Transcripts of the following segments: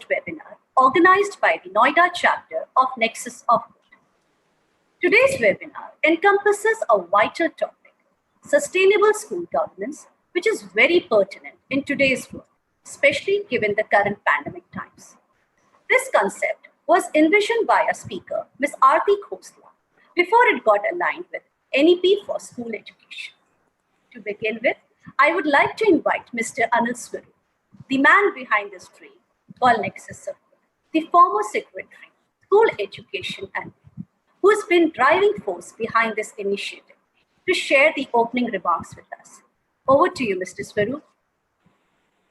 webinar organized by the Noida chapter of Nexus of Good. Today's webinar encompasses a vital topic, sustainable school governance, which is very pertinent in today's world, especially given the current pandemic times. This concept was envisioned by a speaker, Ms. Aarti Khosla, before it got aligned with NEP for school education. To begin with, I would like to invite Mr. Anil Swarup, the man behind this dream called Nexus of Good, the former secretary, school education, and who has been driving force behind this initiative, to share the opening remarks with us. Over to you, Mr. Swarup.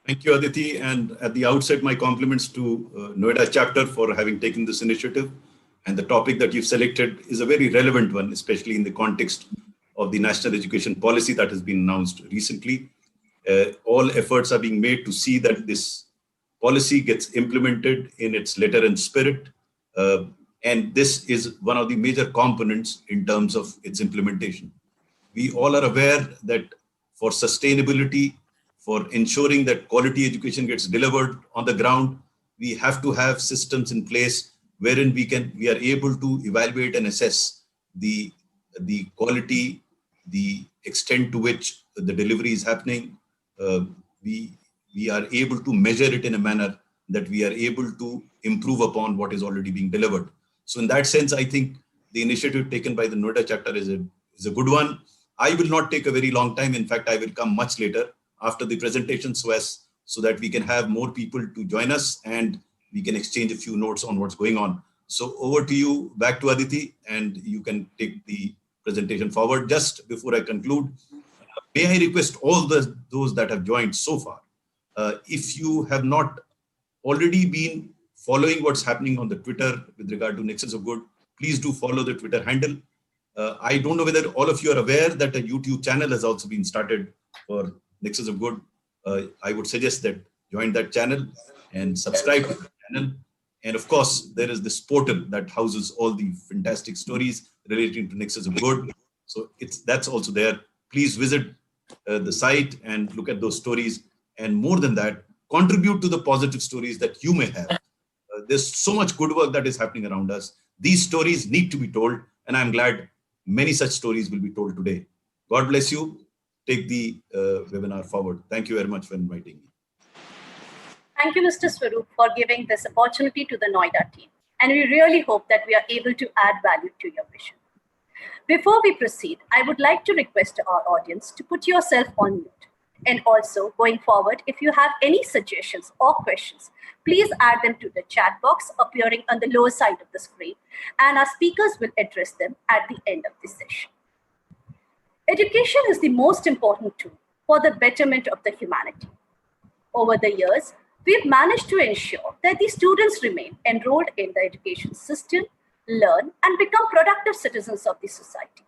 Thank you, Aditi. And at the outset, my compliments to Noida chapter for having taken this initiative. And the topic that you've selected is a very relevant one, especially in the context of the national education policy that has been announced recently. All efforts are being made to see that this policy gets implemented in its letter and spirit. And this is one of the major components in terms of its implementation. We all are aware that for sustainability, for ensuring that quality education gets delivered on the ground, we have to have systems in place wherein we are able to evaluate and assess the quality, the extent to which the delivery is happening. We are able to measure it in a manner that we are able to improve upon what is already being delivered. So in that sense, I think the initiative taken by the Noida chapter is a good one. I will not take a very long time. In fact, I will come much later after the presentation so that we can have more people to join us and we can exchange a few notes on what's going on. So over to you, back to Aditi, and you can take the presentation forward. Just before I conclude, may I request all those that have joined so far, if you have not already been following what's happening on the Twitter with regard to Nexus of Good, please do follow the Twitter handle. I don't know whether all of you are aware that a YouTube channel has also been started for Nexus of Good. I would suggest that join that channel and subscribe to the channel. And of course, there is this portal that houses all the fantastic stories relating to Nexus of Good. So that's also there. Please visit the site and look at those stories. And more than that, contribute to the positive stories that you may have. There's so much good work that is happening around us. These stories need to be told, and I'm glad many such stories will be told today. God bless you. Take the webinar forward. Thank you very much for inviting me. Thank you, Mr. Swarup, for giving this opportunity to the Noida team. And we really hope that we are able to add value to your vision. Before we proceed, I would like to request our audience to put yourself on mute. And also, going forward, if you have any suggestions or questions, please add them to the chat box appearing on the lower side of the screen, and our speakers will address them at the end of this session. Education is the most important tool for the betterment of the humanity. Over the years, we've managed to ensure that the students remain enrolled in the education system, learn, and become productive citizens of the society.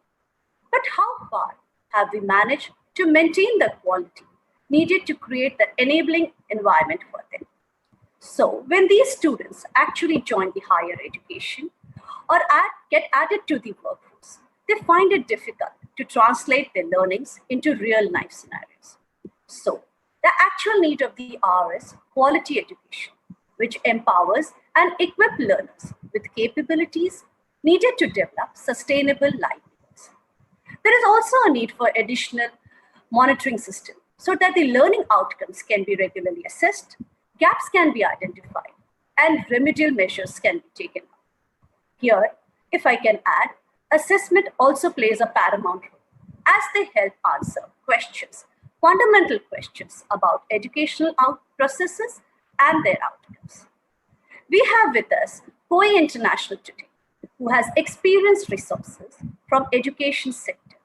But how far have we managed to maintain the quality needed to create the enabling environment for them? So when these students actually join the higher education or get added to the workforce, they find it difficult to translate their learnings into real life scenarios. So the actual need of the hour is quality education, which empowers and equips learners with capabilities needed to develop sustainable livelihoods. There is also a need for additional monitoring system so that the learning outcomes can be regularly assessed, gaps can be identified, and remedial measures can be taken. Here, if I can add, assessment also plays a paramount role as they help answer questions, fundamental questions about educational processes and their outcomes. We have with us COAE International today, who has experienced resources from education sector,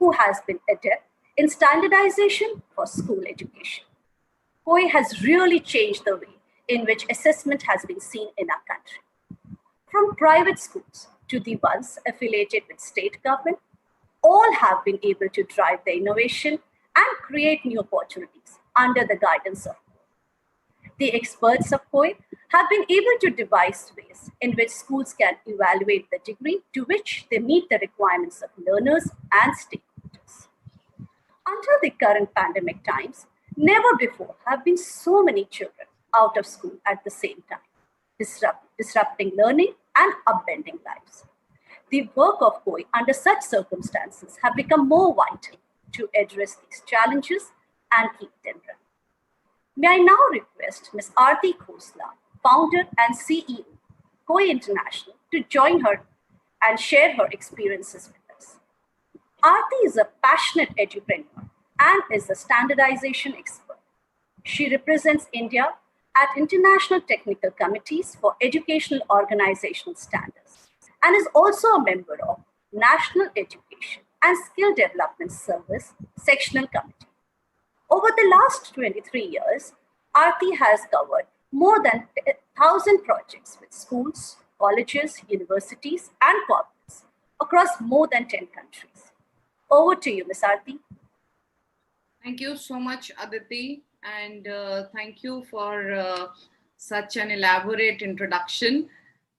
who has been adept in standardization for school education. COAE has really changed the way in which assessment has been seen in our country. From private schools to the ones affiliated with state government, all have been able to drive the innovation and create new opportunities under the guidance of COAE. The experts of COAE have been able to devise ways in which schools can evaluate the degree to which they meet the requirements of learners and stakeholders. Until the current pandemic times, never before have been so many children out of school at the same time. disrupting learning and upending lives. The work of COAE under such circumstances have become more vital to address these challenges and keep them running. May I now request Ms. Aarti Khosla, founder and CEO, COAE International, to join her and share her experiences with us. Aarti is a passionate edupreneur and is a standardization expert. She represents India at international technical committees for educational organizational standards and is also a member of National Education and Skill Development Service Sectional Committee. Over the last 23 years, Aarti has covered more than 1,000 projects with schools, colleges, universities, and corporates across more than 10 countries. Over to you, Ms. Aarti. Thank you so much, Aditi, and thank you for such an elaborate introduction.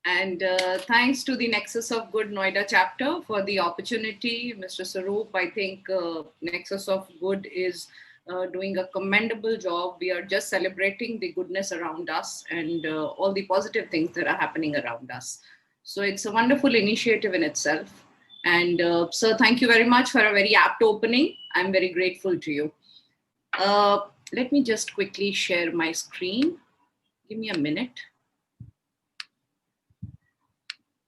And thanks to the Nexus of Good Noida chapter for the opportunity. Mr. Swaroop, I think Nexus of Good is doing a commendable job. We are just celebrating the goodness around us and all the positive things that are happening around us. So it's a wonderful initiative in itself. And so thank you very much for a very apt opening. I'm very grateful to you. Let me just quickly share my screen. Give me a minute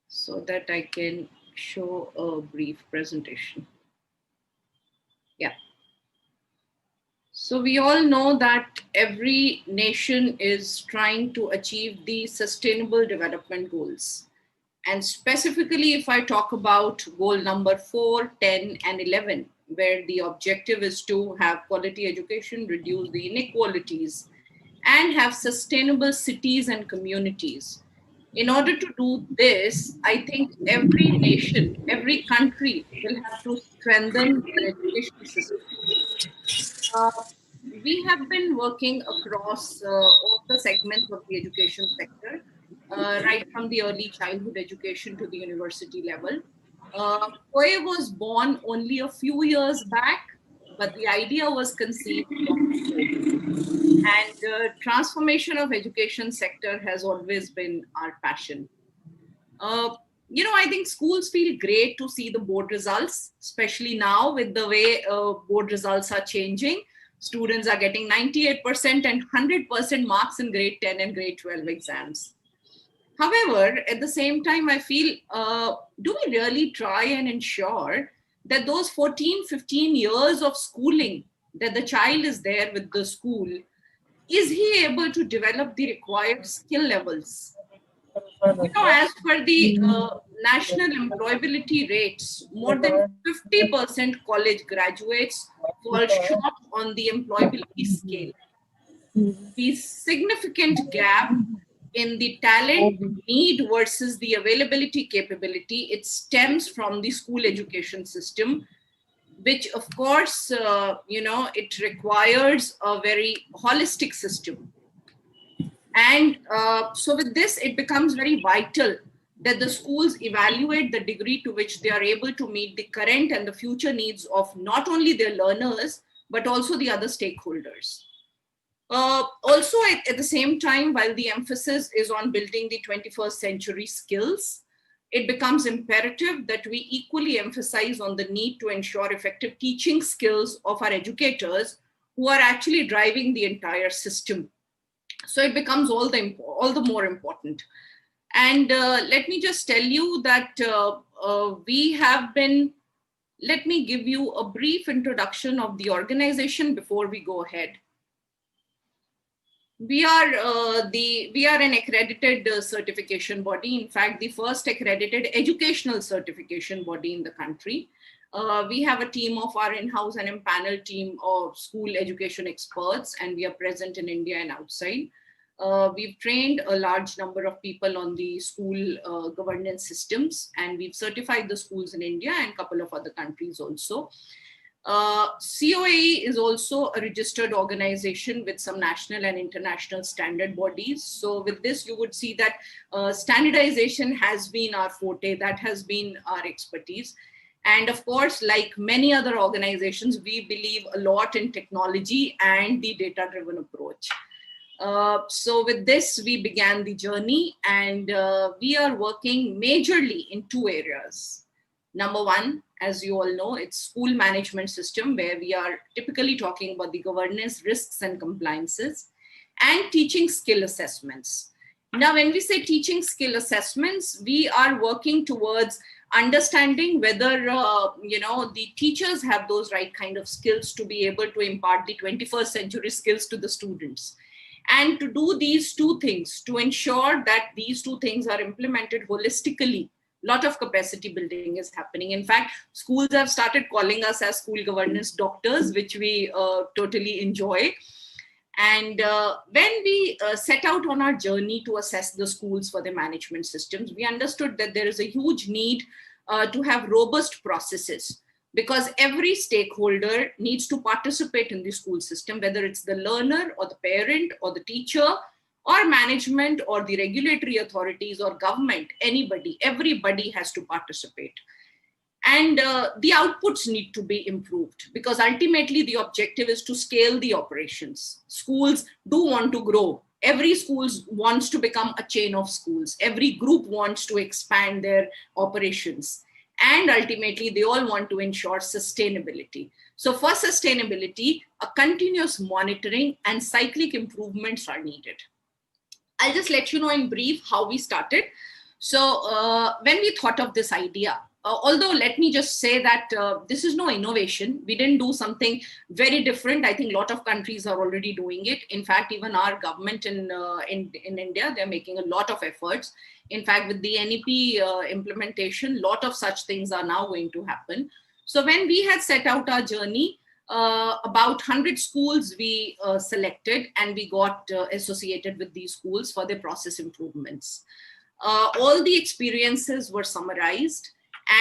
so that I can show a brief presentation. Yeah. So we all know that every nation is trying to achieve the Sustainable Development Goals. And specifically, if I talk about goal number 4, 10, and 11, where the objective is to have quality education, reduce the inequalities, and have sustainable cities and communities. In order to do this, I think every nation, every country will have to strengthen their education system. We have been working across all the segments of the education sector, right from the early childhood education to the university level. COAE was born only a few years back, but the idea was conceived long before. And transformation of education sector has always been our passion. I think schools feel great to see the board results, especially now with the way board results are changing. Students are getting 98% and 100% marks in grade 10 and grade 12 exams. However, at the same time, I feel, do we really try and ensure that those 14, 15 years of schooling, that the child is there with the school, is he able to develop the required skill levels? As per the national employability rates, more than 50% college graduates fall short on the employability scale. The significant gap in the talent need versus the availability capability, it stems from the school education system, which of course, it requires a very holistic system. And so with this, it becomes very vital that the schools evaluate the degree to which they are able to meet the current and the future needs of not only their learners, but also the other stakeholders. Also, at the same time, while the emphasis is on building the 21st century skills, it becomes imperative that we equally emphasize on the need to ensure effective teaching skills of our educators who are actually driving the entire system. So it becomes all the more important. And let me just tell you that we have been, let me give you a brief introduction of the organization before we go ahead. We are an accredited certification body. In fact, the first accredited educational certification body in the country. We have a team of our in-house and empaneled team of school education experts, and we are present in India and outside. We've trained a large number of people on the school governance systems, and we've certified the schools in India and a couple of other countries also. COAE is also a registered organization with some national and international standard bodies. So with this, you would see that standardization has been our forte, that has been our expertise. And of course, like many other organizations, we believe a lot in technology and the data-driven approach. So with this, we began the journey, and we are working majorly in two areas. Number one, as you all know, it's school management system, where we are typically talking about the governance, risks, and compliances, and teaching skill assessments. Now, when we say teaching skill assessments, we are working towards understanding whether the teachers have those right kind of skills to be able to impart the 21st century skills to the students. And to do these two things, to ensure that these two things are implemented holistically, a lot of capacity building is happening. In fact, schools have started calling us as school governance doctors, which we totally enjoy. And when we set out on our journey to assess the schools for their management systems, we understood that there is a huge need to have robust processes, because every stakeholder needs to participate in the school system, whether it's the learner or the parent or the teacher or management or the regulatory authorities or government, everybody has to participate. And the outputs need to be improved, because ultimately the objective is to scale the operations. Schools do want to grow. Every school wants to become a chain of schools. Every group wants to expand their operations. And ultimately, they all want to ensure sustainability. So for sustainability, a continuous monitoring and cyclic improvements are needed. I'll just let you know in brief how we started. So when we thought of this idea, although let me just say that this is no innovation. We didn't do something very different. I think a lot of countries are already doing it. In fact, even our government in India, they're making a lot of efforts. In fact, with the NEP implementation, a lot of such things are now going to happen. So when we had set out our journey, about 100 schools we selected, and we got associated with these schools for their process improvements. All the experiences were summarized,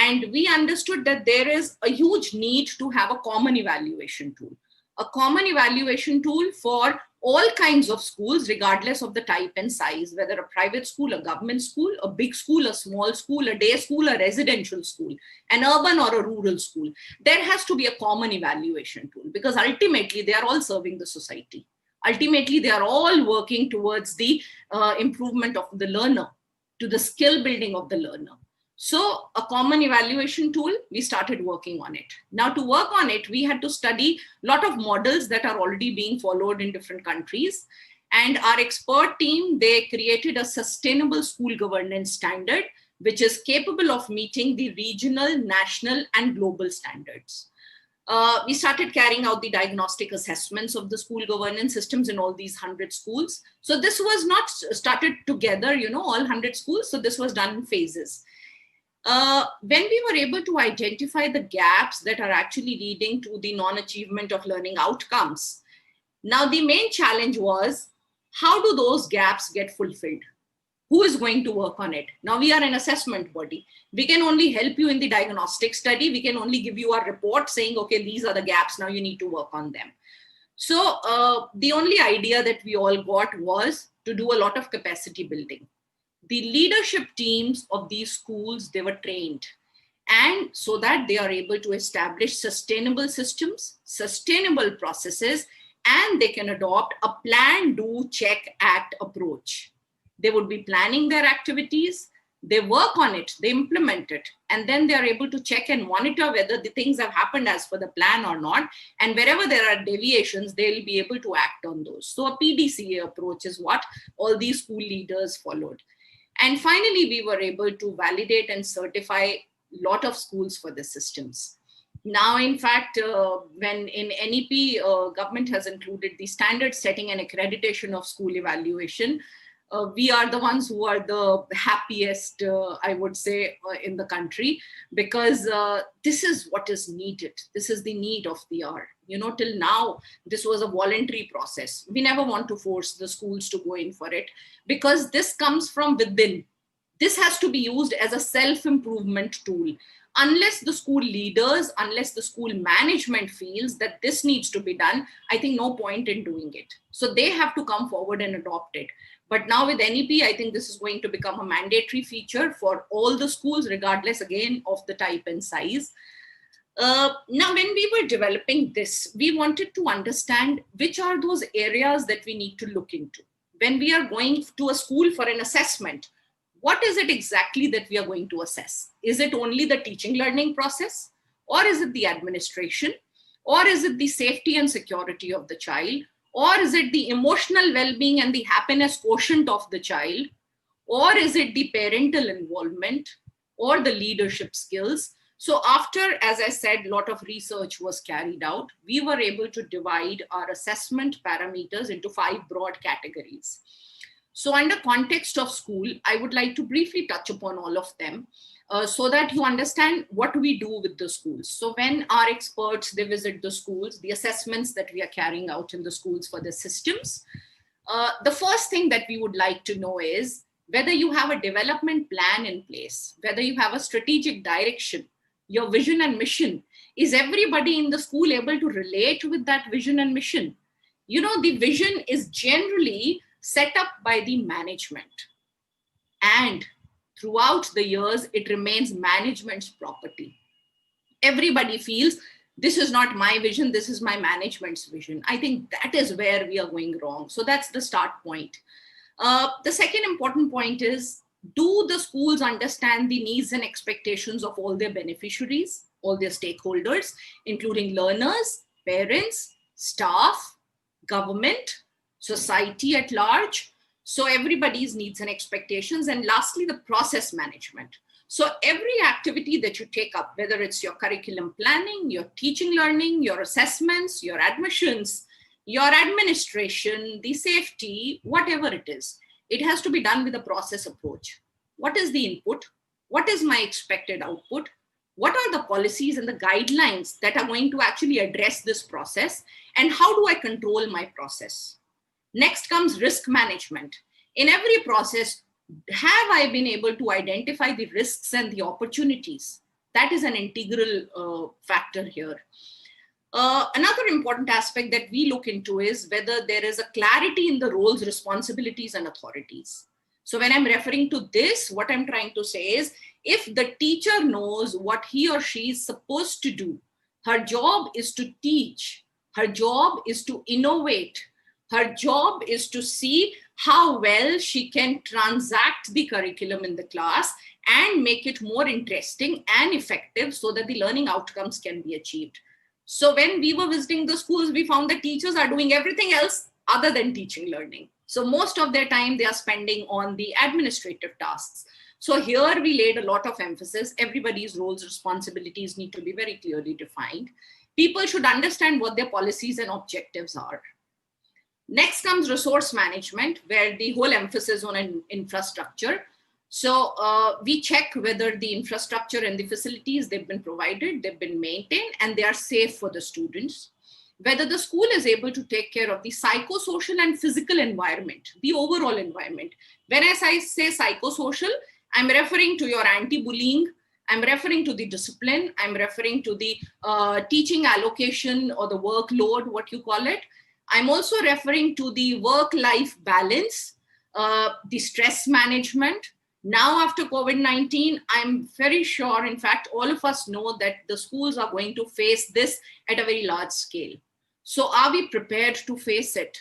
and we understood that there is a huge need to have a common evaluation tool. A common evaluation tool for all kinds of schools, regardless of the type and size, whether a private school, a government school, a big school, a small school, a day school, a residential school, an urban or a rural school. There has to be a common evaluation tool, because ultimately they are all serving the society. Ultimately, they are all working towards the improvement of the learner, to the skill building of the learner. So a common evaluation tool, we started working on it. Now to work on it, we had to study a lot of models that are already being followed in different countries. And our expert team, they created a sustainable school governance standard, which is capable of meeting the regional, national, and global standards. We started carrying out the diagnostic assessments of the school governance systems in all these 100 schools. So this was not started together, all 100 schools. So this was done in phases. When we were able to identify the gaps that are actually leading to the non-achievement of learning outcomes, now the main challenge was, how do those gaps get fulfilled? Who is going to work on it? Now we are an assessment body. We can only help you in the diagnostic study. We can only give you a report saying, okay, these are the gaps, now you need to work on them. So the only idea that we all got was to do a lot of capacity building. The leadership teams of these schools, they were trained, and so that they are able to establish sustainable systems, sustainable processes, and they can adopt a plan, do, check, act approach. They would be planning their activities, they work on it, they implement it, and then they are able to check and monitor whether the things have happened as per the plan or not. And wherever there are deviations, they'll be able to act on those. So a PDCA approach is what all these school leaders followed. And finally, we were able to validate and certify a lot of schools for the systems. Now, in fact, when in NEP, government has included the standard setting and accreditation of school evaluation, we are the ones who are the happiest, I would say, in the country, because this is what is needed. This is the need of the hour. Till now, this was a voluntary process. We never want to force the schools to go in for it, because this comes from within. This has to be used as a self-improvement tool. Unless the school leaders, unless the school management feels that this needs to be done, I think no point in doing it. So they have to come forward and adopt it. But now with NEP, I think this is going to become a mandatory feature for all the schools, regardless, again, of the type and size. Now, when we were developing this, we wanted to understand which are those areas that we need to look into. when we are going to a school for an assessment, what is it exactly that we are going to assess? Is it only the teaching learning process? Or is it the administration? Or is it the safety and security of the child? Or is it the emotional well-being and the happiness quotient of the child? Or is it the parental involvement or the leadership skills? So after, as I said, a lot of research was carried out, we were able to divide our assessment parameters into 5 broad categories. So under context of school, I would like to briefly touch upon all of them so that you understand what we do with the schools. So when our experts, they visit the schools, the assessments that we are carrying out in the schools for the systems, the first thing that we would like to know is whether you have a development plan in place, whether you have a strategic direction, your vision and mission. Is everybody in the school able to relate with that vision and mission? You know, the vision is generally set up by the management. And throughout the years, it remains management's property. Everybody feels this is not my vision, this is my management's vision. I think that is where we are going wrong. So that's the start point. The second important point is, do the schools understand the needs and expectations of all their beneficiaries, all their stakeholders, including learners, parents, staff, government, society at large? So everybody's needs and expectations. And lastly, the process management. So every activity that you take up, whether it's your curriculum planning, your teaching learning, your assessments, your admissions, your administration, the safety, whatever it is, it has to be done with a process approach. What is the input? What is my expected output? What are the policies and the guidelines that are going to actually address this process? And how do I control my process? Next comes risk management. In every process, have I been able to identify the risks and the opportunities? That is an integral factor here. Another important aspect that we look into is whether there is a clarity in the roles, responsibilities, and authorities. So when I'm referring to this, what I'm trying to say is, if the teacher knows what he or she is supposed to do, her job is to teach, her job is to innovate, her job is to see how well she can transact the curriculum in the class and make it more interesting and effective so that the learning outcomes can be achieved. So when we were visiting the schools, we found that teachers are doing everything else other than teaching learning. So most of their time they are spending on the administrative tasks. So here we laid a lot of emphasis. Everybody's roles, responsibilities need to be very clearly defined. People should understand what their policies and objectives are. Next comes resource management, where the whole emphasis on an infrastructure. So we check whether the infrastructure and the facilities, they've been provided, they've been maintained, and they are safe for the students. Whether the school is able to take care of the psychosocial and physical environment, the overall environment. When I say psychosocial, I'm referring to your anti-bullying, I'm referring to the discipline, I'm referring to the teaching allocation or the workload, what you call it. I'm also referring to the work-life balance, the stress management. Now after COVID-19, I'm very sure, in fact, all of us know that the schools are going to face this at a very large scale. So are we prepared to face it?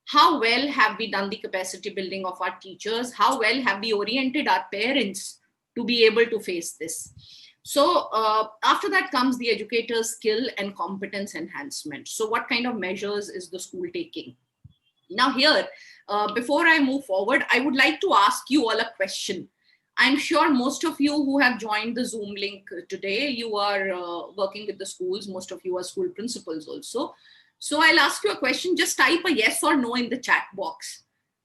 How well have we done the capacity building of our teachers? How well have we oriented our parents to be able to face this? So after that comes the educator's skill and competence enhancement. So what kind of measures is the school taking? Now here, before I move forward, I would like to ask you all a question. I'm sure most of you who have joined the Zoom link today, you are working with the schools. Most of you are school principals also. So I'll ask you a question. Just type a yes or no in the chat box.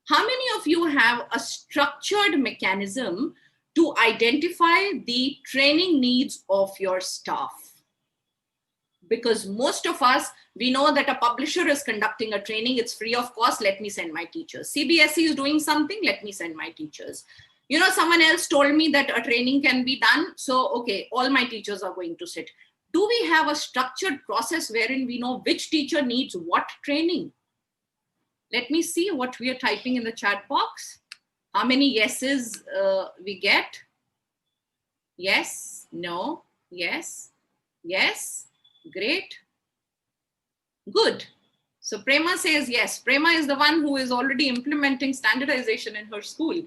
How many of you have a structured mechanism to identify the training needs of your staff? Because most of us, we know that a publisher is conducting a training, it's free of cost, let me send my teachers. CBSE is doing something, let me send my teachers. You know, someone else told me that a training can be done, so okay, all my teachers are going to sit. Do we have a structured process wherein we know which teacher needs what training? Let me see what we are typing in the chat box. How many yeses we get? Yes, no, yes, yes, great, good. So Prema says yes. Prema is the one who is already implementing standardization in her school.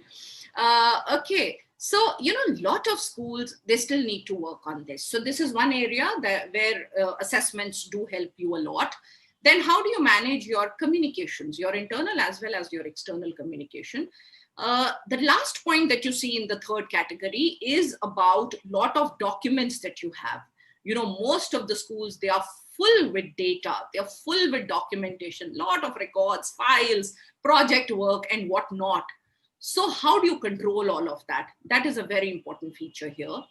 Okay. So, you know, a lot of schools, they still need to work on this. So this is one area where assessments do help you a lot. Then how do you manage your communications, your internal as well as your external communication? The last point that you see in the third category is about a lot of documents that you have. You know, most of the schools, they are full with data, they're full with documentation, lot of records, files, project work and whatnot. So how do you control all of that? That is a very important feature here.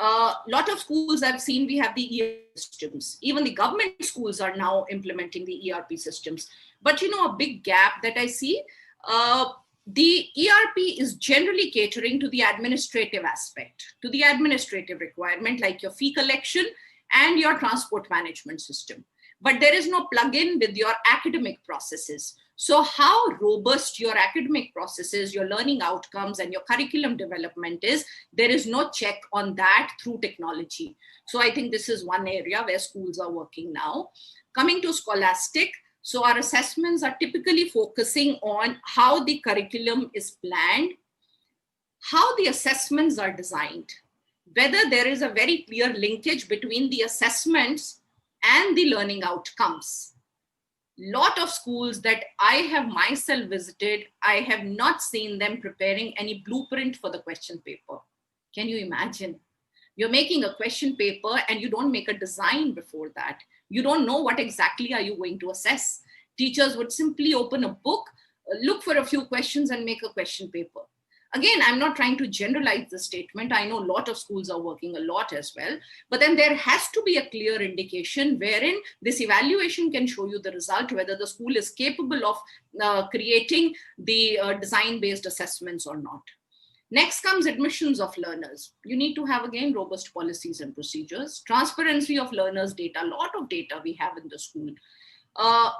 Lot of schools I've seen, we have the ERP systems. Even the government schools are now implementing the ERP systems. But you know, a big gap that I see, the ERP is generally catering to the administrative aspect, to the administrative requirement, like your fee collection and your transport management system. But there is no plug-in with your academic processes. So how robust your academic processes, your learning outcomes and your curriculum development is, there is no check on that through technology. So I think this is one area where schools are working now. Coming to scholastic, so our assessments are typically focusing on how the curriculum is planned, how the assessments are designed, whether there is a very clear linkage between the assessments and the learning outcomes. Lot of schools that I have myself visited, I have not seen them preparing any blueprint for the question paper. Can you imagine? You're making a question paper and you don't make a design before that. You don't know what exactly are you going to assess. Teachers would simply open a book, look for a few questions and make a question paper. Again, I'm not trying to generalize the statement. I know a lot of schools are working a lot as well, but then there has to be a clear indication wherein this evaluation can show you the result, whether the school is capable of creating the design-based assessments or not. Next comes admissions of learners. You need to have, again, robust policies and procedures, transparency of learners' data, a lot of data we have in the school.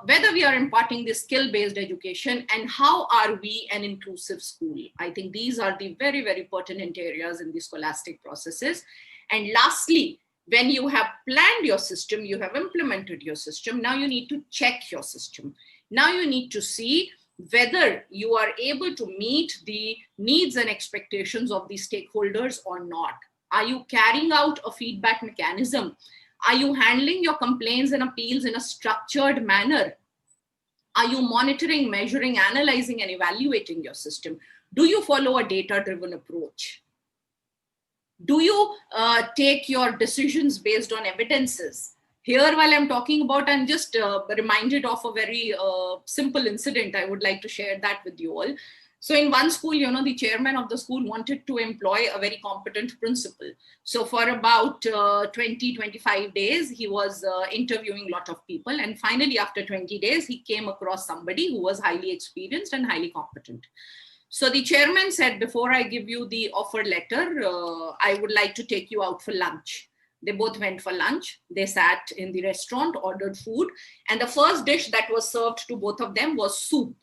Whether we are imparting this skill-based education and how are we an inclusive school. I think these are the very, very pertinent areas in the scholastic processes. And lastly, when you have planned your system, you have implemented your system, now you need to check your system. Now you need to see whether you are able to meet the needs and expectations of the stakeholders or not. Are you carrying out a feedback mechanism? Are you handling your complaints and appeals in a structured manner? Are you monitoring, measuring, analyzing, and evaluating your system? Do you follow a data-driven approach? Do you take your decisions based on evidences? Here, while I'm talking about, I'm just reminded of a very simple incident. I would like to share that with you all. So in one school, you know, the chairman of the school wanted to employ a very competent principal. So for about 20-25 days, he was interviewing a lot of people. And finally, after 20 days, he came across somebody who was highly experienced and highly competent. So the chairman said, before I give you the offer letter, I would like to take you out for lunch. They both went for lunch. They sat in the restaurant, ordered food. And the first dish that was served to both of them was soup.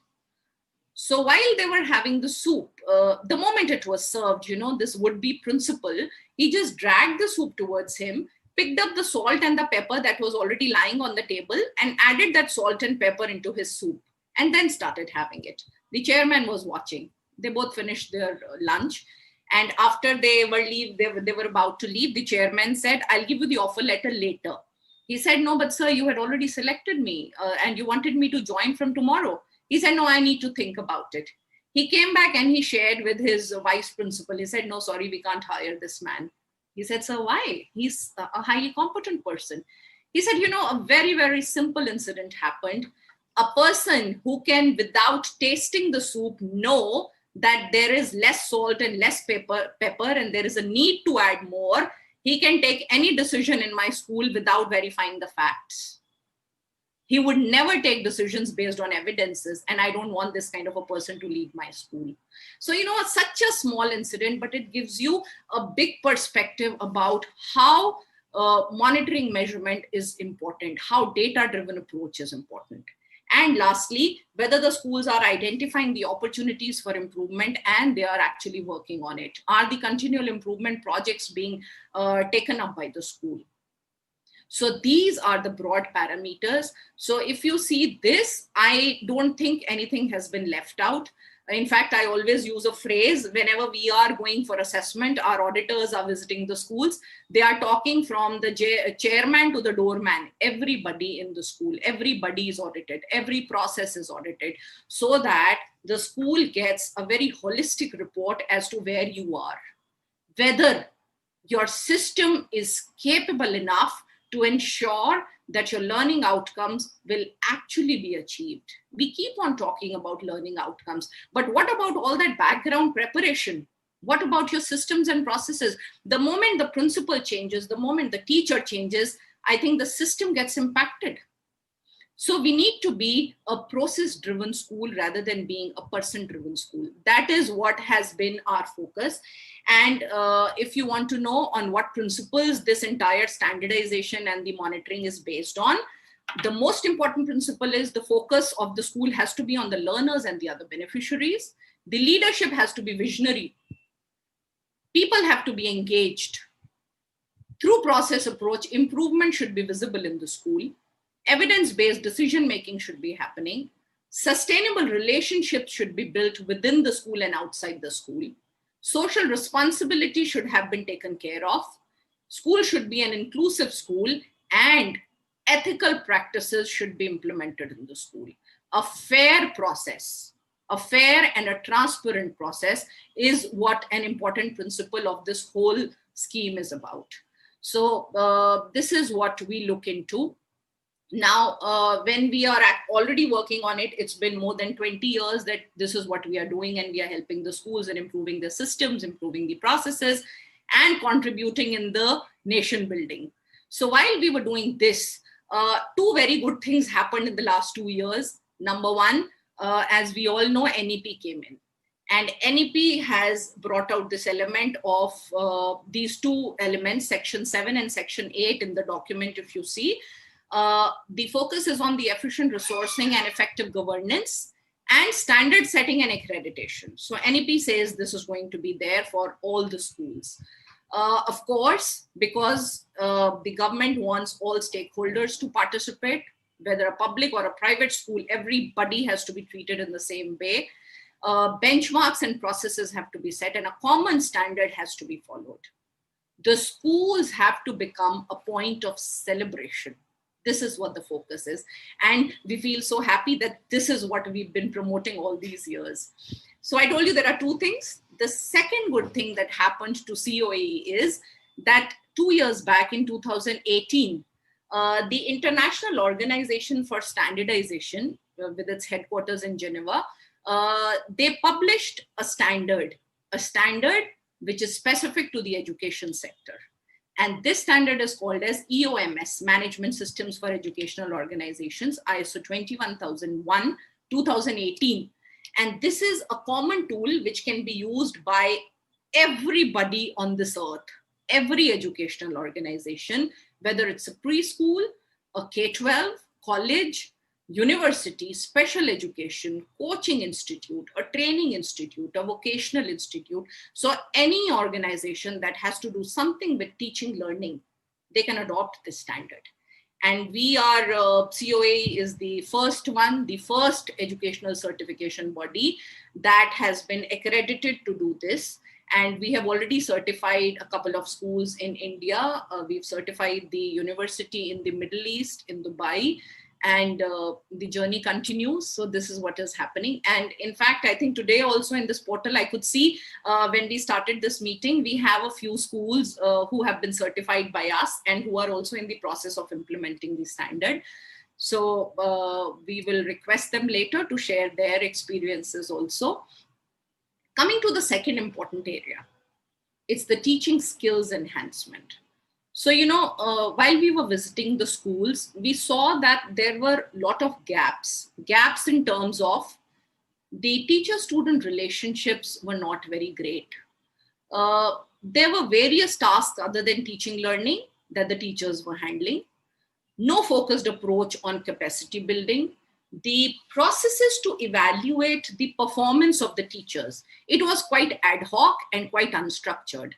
So while they were having the soup, the moment it was served, you know, this would-be principal, he just dragged the soup towards him, picked up the salt and the pepper that was already lying on the table and added that salt and pepper into his soup and then started having it. The chairman was watching. They both finished their lunch. And after they were about to leave, the chairman said, I'll give you the offer letter later. He said, no, but sir, you had already selected me and you wanted me to join from tomorrow. He said, no, I need to think about it. He came back and he shared with his vice principal. He said, no, sorry, we can't hire this man. He said, sir, why? He's a highly competent person. He said, you know, a very, very simple incident happened. A person who can, without tasting the soup, know that there is less salt and less pepper and there is a need to add more, he can take any decision in my school without verifying the facts. He would never take decisions based on evidences, and I don't want this kind of a person to lead my school. So, you know, it's such a small incident, but it gives you a big perspective about how monitoring measurement is important, how data-driven approach is important. And lastly, whether the schools are identifying the opportunities for improvement and they are actually working on it. Are the continual improvement projects being taken up by the school? So these are the broad parameters. So if you see this, I don't think anything has been left out. In fact, I always use a phrase whenever we are going for assessment, our auditors are visiting the schools, they are talking from the chairman to the doorman, everybody in the school, everybody is audited, every process is audited, so that the school gets a very holistic report as to where you are, whether your system is capable enough to ensure that your learning outcomes will actually be achieved. We keep on talking about learning outcomes, but what about all that background preparation? What about your systems and processes? The moment the principal changes, the moment the teacher changes, I think the system gets impacted. So we need to be a process-driven school rather than being a person-driven school. That is what has been our focus. And if you want to know on what principles this entire standardization and the monitoring is based on, the most important principle is the focus of the school has to be on the learners and the other beneficiaries. The leadership has to be visionary. People have to be engaged. Through process approach, improvement should be visible in the school. Evidence-based decision-making should be happening. Sustainable relationships should be built within the school and outside the school. Social responsibility should have been taken care of. School should be an inclusive school, and ethical practices should be implemented in the school. A fair process, a fair and a transparent process is what an important principle of this whole scheme is about. So this is what we look into. Now, when we are already working on it, it's been more than 20 years that this is what we are doing, and we are helping the schools in improving the systems, improving the processes, and contributing in the nation building. So while we were doing this, two very good things happened in the last 2 years. Number one, as we all know, NEP came in. And NEP has brought out this element of these two elements, Section 7 and Section 8 in the document, if you see. The focus is on the efficient resourcing and effective governance and standard setting and accreditation. So NEP says this is going to be there for all the schools. Of course, because the government wants all stakeholders to participate, whether a public or a private school, everybody has to be treated in the same way. Benchmarks and processes have to be set, and a common standard has to be followed. The schools have to become a point of celebration. This is what the focus is. And we feel so happy that this is what we've been promoting all these years. So I told you there are two things. The second good thing that happened to COAE is that 2 years back in 2018, the International Organization for Standardization, with its headquarters in Geneva, they published a standard which is specific to the education sector. And this standard is called as EOMS, Management Systems for Educational Organizations, ISO 21001, 2018. And this is a common tool which can be used by everybody on this earth, every educational organization, whether it's a preschool, a K-12, college, university, special education, coaching institute, a training institute, a vocational institute. So any organization that has to do something with teaching, learning, they can adopt this standard. And we are, COAE is the first one, the first educational certification body that has been accredited to do this. And we have already certified a couple of schools in India. We've certified the university in the Middle East, in Dubai, and the journey continues. So this is what is happening. And in fact, I think today also in this portal, I could see when we started this meeting, we have a few schools who have been certified by us and who are also in the process of implementing the standard. So we will request them later to share their experiences also. Coming to the second important area, it's the teaching skills enhancement. So, you know, while we were visiting the schools, we saw that there were a lot of gaps in terms of the teacher-student relationships were not very great. There were various tasks other than teaching learning that the teachers were handling. No focused approach on capacity building. The processes to evaluate the performance of the teachers, it was quite ad hoc and quite unstructured.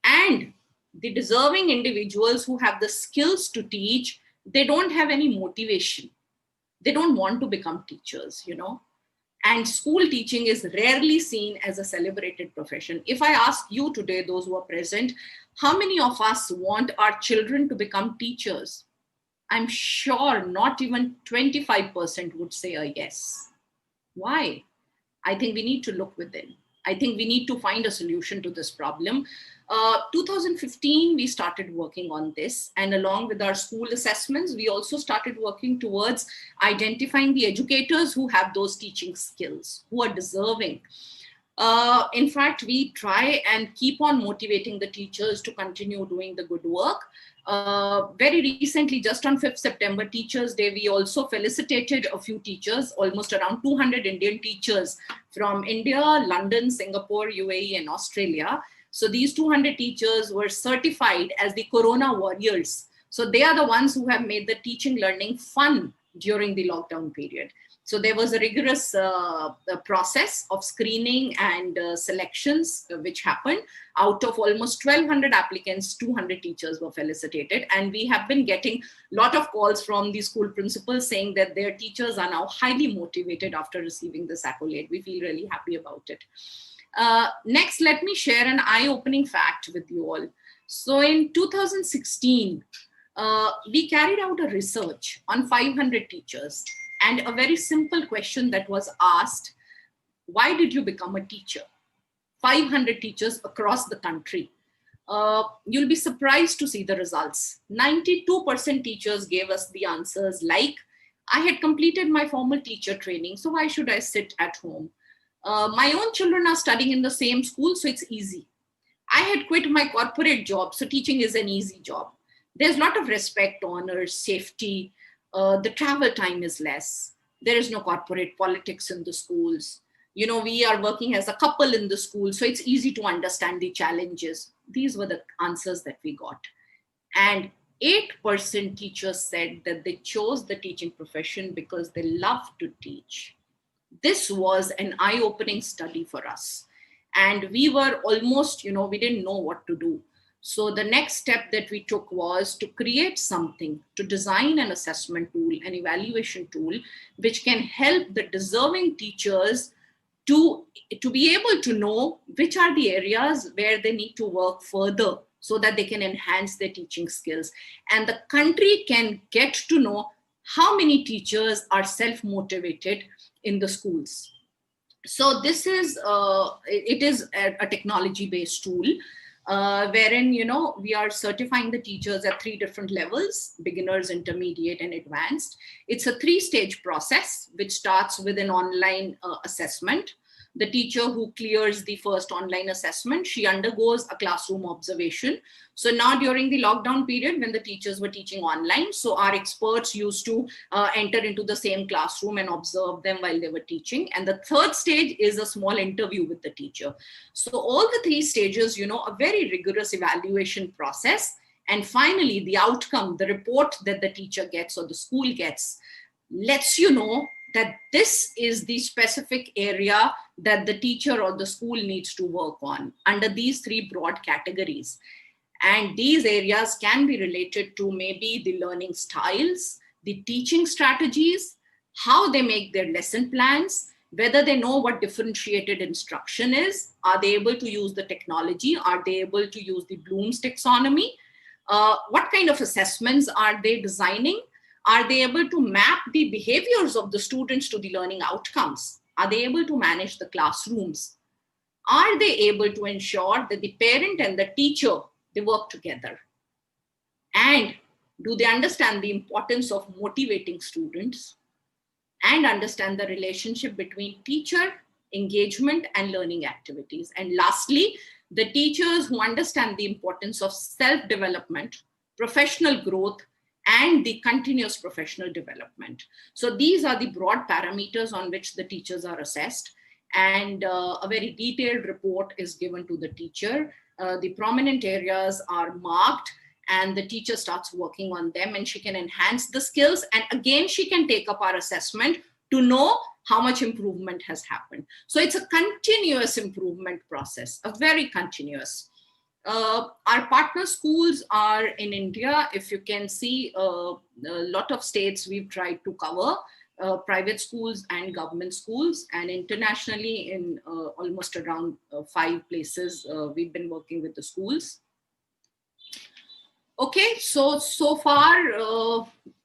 And the deserving individuals who have the skills to teach, they don't have any motivation. They don't want to become teachers, And school teaching is rarely seen as a celebrated profession. If I ask you today, those who are present, how many of us want our children to become teachers? I'm sure not even 25% would say a yes. Why? I think we need to look within. I think we need to find a solution to this problem. 2015, we started working on this. And along with our school assessments, we also started working towards identifying the educators who have those teaching skills, who are deserving. In fact, we try and keep on motivating the teachers to continue doing the good work. Very recently, just on 5th September, Teachers Day, we also felicitated a few teachers, almost around 200 Indian teachers from India, London, Singapore, UAE, and Australia. So these 200 teachers were certified as the Corona Warriors. So they are the ones who have made the teaching learning fun during the lockdown period. So there was a rigorous process of screening and selections which happened. Out of almost 1,200 applicants, 200 teachers were felicitated. And we have been getting a lot of calls from the school principals saying that their teachers are now highly motivated after receiving this accolade. We feel really happy about it. Next, let me share an eye-opening fact with you all. So in 2016, we carried out a research on 500 teachers. And a very simple question that was asked, why did you become a teacher? 500 teachers across the country. You'll be surprised to see the results. 92% teachers gave us the answers like, I had completed my formal teacher training, so why should I sit at home? My own children are studying in the same school, so it's easy. I had quit my corporate job, so teaching is an easy job. There's a lot of respect, honor, safety. The travel time is less. There is no corporate politics in the schools. We are working as a couple in the school, so it's easy to understand the challenges. These were the answers that we got. And 8% teachers said that they chose the teaching profession because they love to teach. This was an eye-opening study for us. And we were almost, we didn't know what to do. So the next step that we took was to create something, to design an assessment tool, an evaluation tool, which can help the deserving teachers to be able to know which are the areas where they need to work further so that they can enhance their teaching skills. And the country can get to know how many teachers are self-motivated in the schools. So this is, it is a technology-based tool. Wherein, we are certifying the teachers at 3 different levels, beginners, intermediate, and advanced. It's a 3-stage process, which starts with an online assessment. The teacher who clears the first online assessment, she undergoes a classroom observation. So now during the lockdown period, when the teachers were teaching online, so our experts used to enter into the same classroom and observe them while they were teaching. And the 3rd stage is a small interview with the teacher. So all the 3 stages, a very rigorous evaluation process. And finally, the outcome, the report that the teacher gets or the school gets, lets you know that this is the specific area that the teacher or the school needs to work on under these 3 broad categories. And these areas can be related to maybe the learning styles, the teaching strategies, how they make their lesson plans, whether they know what differentiated instruction is, are they able to use the technology, are they able to use the Bloom's taxonomy, what kind of assessments are they designing, are they able to map the behaviors of the students to the learning outcomes, are they able to manage the classrooms, are they able to ensure that the parent and the teacher, they work together, and do they understand the importance of motivating students and understand the relationship between teacher engagement and learning activities. And lastly, the teachers who understand the importance of self-development, professional growth, and the continuous professional development. So these are the broad parameters on which the teachers are assessed. And a very detailed report is given to the teacher. The prominent areas are marked, and the teacher starts working on them, and she can enhance the skills. And again, she can take up our assessment to know how much improvement has happened. So it's a continuous improvement process, a very continuous. Our partner schools are in India. If you can see, a lot of states we've tried to cover, private schools and government schools, and internationally in almost around 5 places we've been working with the schools. Okay, so far,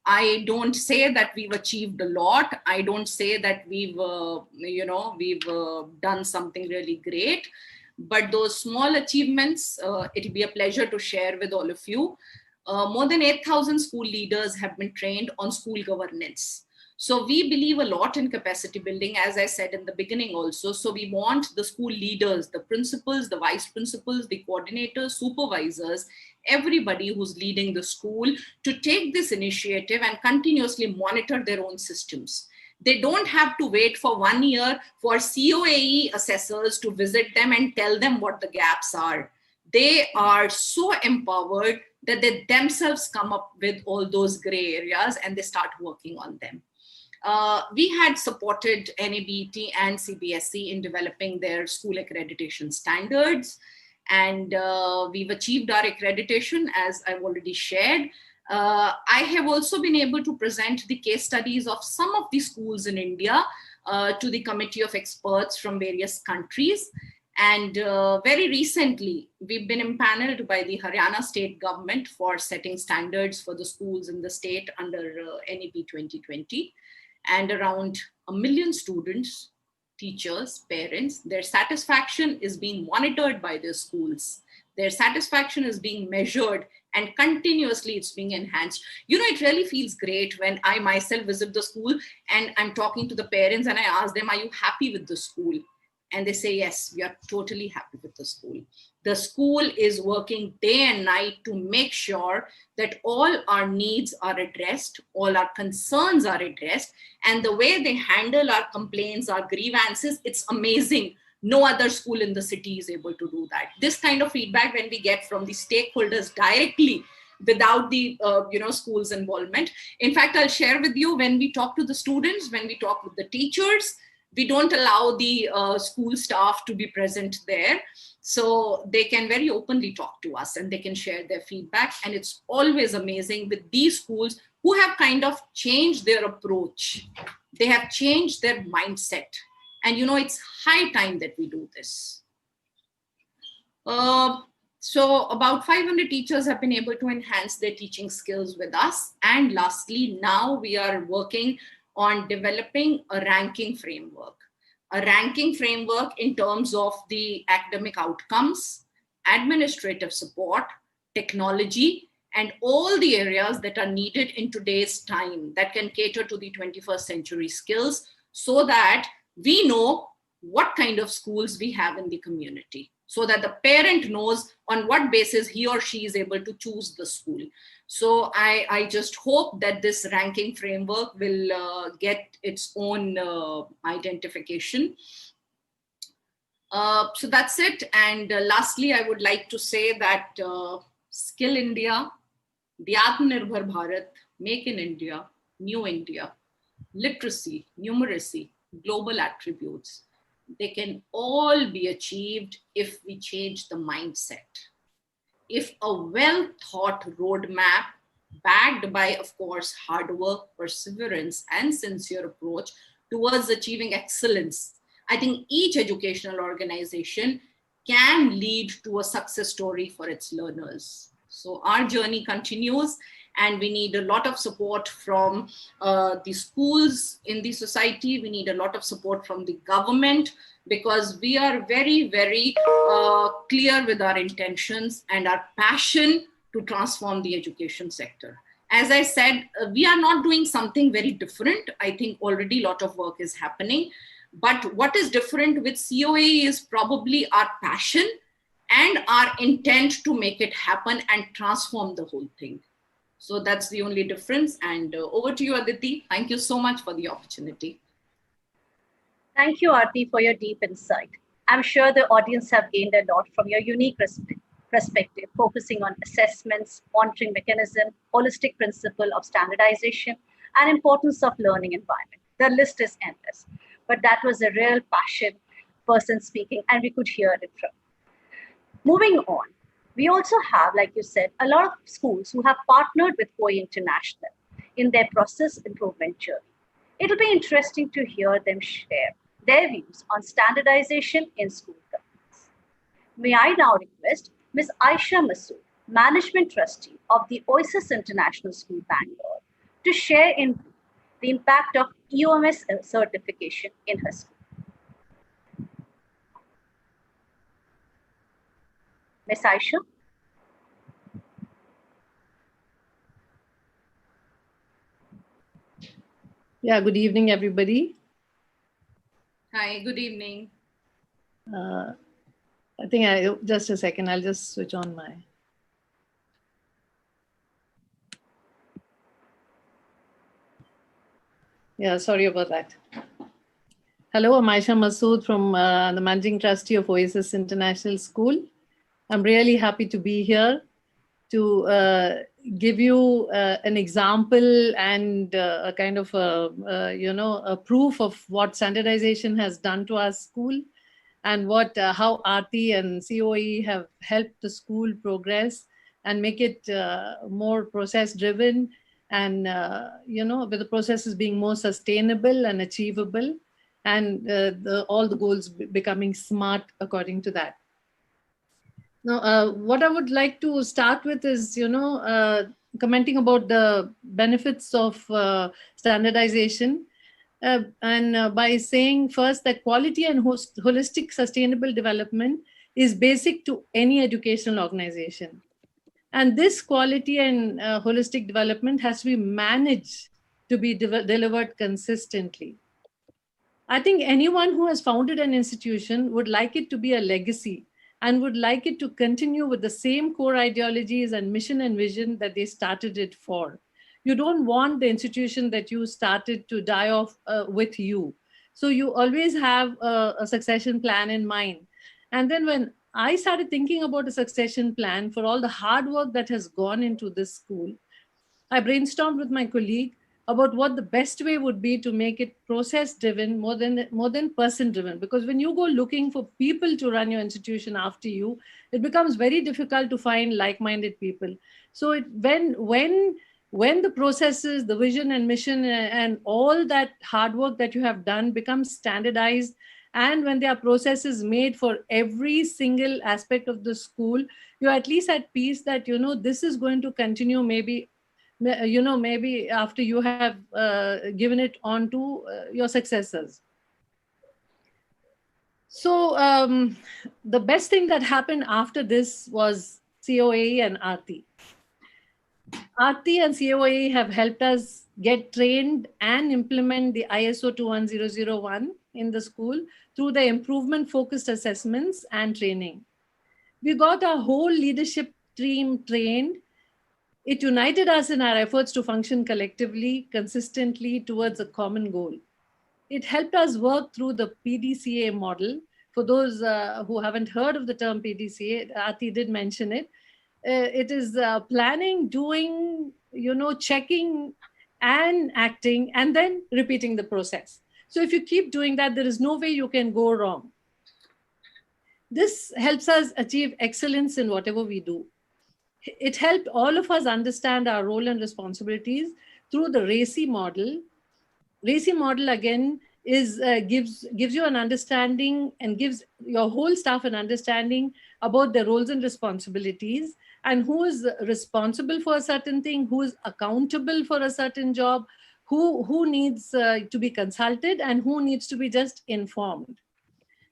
I don't say that we've achieved a lot. I don't say that we've done something really great, but those small achievements, it'll be a pleasure to share with all of you. More than 8,000 school leaders have been trained on school governance. So we believe a lot in capacity building, as I said in the beginning also. So we want the school leaders, the principals, the vice principals, the coordinators, supervisors, everybody who's leading the school to take this initiative and continuously monitor their own systems. They don't have to wait for 1 year for COAE assessors to visit them and tell them what the gaps are. They are so empowered that they themselves come up with all those gray areas and they start working on them. We had supported NABET and CBSE in developing their school accreditation standards, and we've achieved our accreditation, as I've already shared. I have also been able to present the case studies of some of the schools in India to the committee of experts from various countries. And very recently, we've been empaneled by the Haryana state government for setting standards for the schools in the state under NEP 2020. And around 1 million students, teachers, parents, their satisfaction is being monitored by their schools. Their satisfaction is being measured and continuously it's being enhanced. You know, it really feels great when I myself visit the school and I'm talking to the parents and I ask them, are you happy with the school? And they say, yes, we are totally happy with the school. The school is working day and night to make sure that all our needs are addressed, all our concerns are addressed, and the way they handle our complaints, our grievances, it's amazing. No other school in the city is able to do that. This kind of feedback when we get from the stakeholders directly without the school's involvement. In fact, I'll share with you, when we talk to the students, when we talk with the teachers, we don't allow the school staff to be present there. So they can very openly talk to us and they can share their feedback. And it's always amazing with these schools who have kind of changed their approach. They have changed their mindset. And it's high time that we do this. So about 500 teachers have been able to enhance their teaching skills with us. And lastly, now we are working on developing a ranking framework in terms of the academic outcomes, administrative support, technology, and all the areas that are needed in today's time that can cater to the 21st century skills, so that we know what kind of schools we have in the community, so that the parent knows on what basis he or she is able to choose the school. So I just hope that this ranking framework will get its own identification. So that's it. And lastly, I would like to say that Skill India, the Atmanirbhar Bharat, Make in India, New India, literacy, numeracy, global attributes, they can all be achieved if we change the mindset. If a well-thought roadmap, backed by, of course, hard work, perseverance, and sincere approach towards achieving excellence, I think each educational organization can lead to a success story for its learners. So our journey continues, and we need a lot of support from the schools in the society. We need a lot of support from the government, because we are very, very clear with our intentions and our passion to transform the education sector. As I said, we are not doing something very different. I think already a lot of work is happening. But what is different with COAE is probably our passion and our intent to make it happen and transform the whole thing. So that's the only difference. And over to you, Aditi. Thank you so much for the opportunity. Thank you, Aarti, for your deep insight. I'm sure the audience have gained a lot from your unique perspective, focusing on assessments, monitoring mechanism, holistic principle of standardization, and importance of learning environment. The list is endless, but that was a real passion person speaking, and we could hear it from. Moving on, We also have, like you said, a lot of schools who have partnered with COAE International in their process improvement journey. It'll be interesting to hear them share their views on standardization in school governance. May I now request Ms. Aisha Masood, Management Trustee of the OASIS International School, Bangalore, to share in brief the impact of EOMS certification in her school. Ms. Aisha? Yeah, good evening, everybody. Hi, good evening. I think just a second, I'll just switch on my. Yeah, sorry about that. Hello, I'm Aisha Masood from the Managing Trustee of OASIS International School. I'm really happy to be here to give you an example and a kind of a proof of what standardization has done to our school and what how RT and COAE have helped the school progress and make it more process driven and with the processes being more sustainable and achievable and all the goals becoming smart according to that. Now, what I would like to start with is, commenting about the benefits of standardization. By saying first that quality and holistic sustainable development is basic to any educational organization. And this quality and holistic development has to be managed to be delivered consistently. I think anyone who has founded an institution would like it to be a legacy and would like it to continue with the same core ideologies and mission and vision that they started it for. You don't want the institution that you started to die off with you. So you always have a succession plan in mind. And then when I started thinking about a succession plan for all the hard work that has gone into this school, I brainstormed with my colleague about what the best way would be to make it process driven more than person driven, because when you go looking for people to run your institution after you, it becomes very difficult to find like-minded people. So when the processes, the vision and mission and all that hard work that you have done becomes standardized, and when there are processes made for every single aspect of the school, you're at least at peace that this is going to continue maybe after you have given it on to your successors. So the best thing that happened after this was COAE and RT. RT and COAE have helped us get trained and implement the ISO 21001 in the school through the improvement focused assessments and training. We got our whole leadership team trained. It united us in our efforts to function collectively, consistently towards a common goal. It helped us work through the PDCA model. For those who haven't heard of the term PDCA, Aarti did mention it. It is planning, doing, checking and acting, and then repeating the process. So if you keep doing that, there is no way you can go wrong. This helps us achieve excellence in whatever we do. It helped all of us understand our role and responsibilities through the RACI model. RACI model again is gives you an understanding and gives your whole staff an understanding about their roles and responsibilities and who is responsible for a certain thing, who is accountable for a certain job, who needs to be consulted and who needs to be just informed.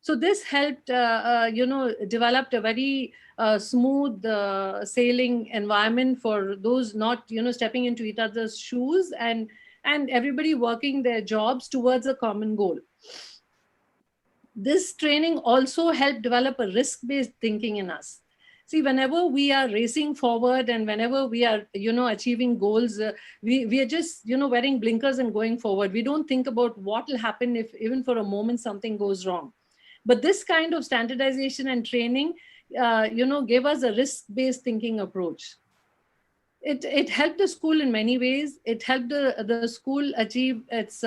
So this helped, developed a very smooth sailing environment for those not, stepping into each other's shoes and everybody working their jobs towards a common goal. This training also helped develop a risk-based thinking in us. See, whenever we are racing forward and whenever we are, achieving goals, we are just, wearing blinkers and going forward. We don't think about what will happen if even for a moment something goes wrong. But this kind of standardization and training, gave us a risk-based thinking approach. It helped the school in many ways. It helped the school achieve its